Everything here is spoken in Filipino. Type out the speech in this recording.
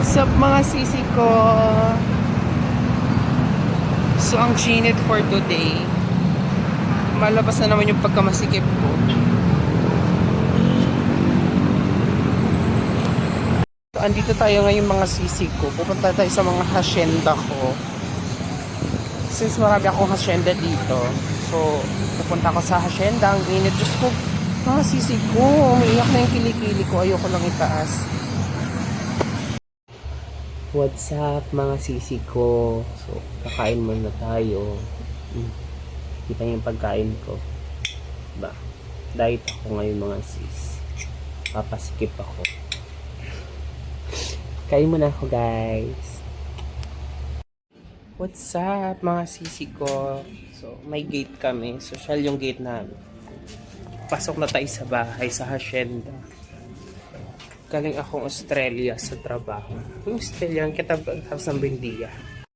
What's up mga sisi ko? So ang chinit for today, malabas na naman yung pagkamasikip ko. So, andito tayo ngayon mga sisi ko. Pupunta tayo sa mga hacienda ko. Since marami akong hacienda dito, so pupunta ko sa hacienda. Ang init, Diyos ko, mga sisi ko, umiiyak na yung kilikili ko. Ayoko lang itaas. What's up mga sisi ko? So, kakain muna tayo. Kita niyo yung pagkain ko. Ba, diet ako ngayon mga sis. Papasikip ako. Kain muna ako guys. What's up mga sisi ko? So, may gate kami. Social yung gate namin. Pasok na tayo sa bahay, sa hacienda. Galing akong Australia sa trabaho. Yung Australian, kitab ng Buendia.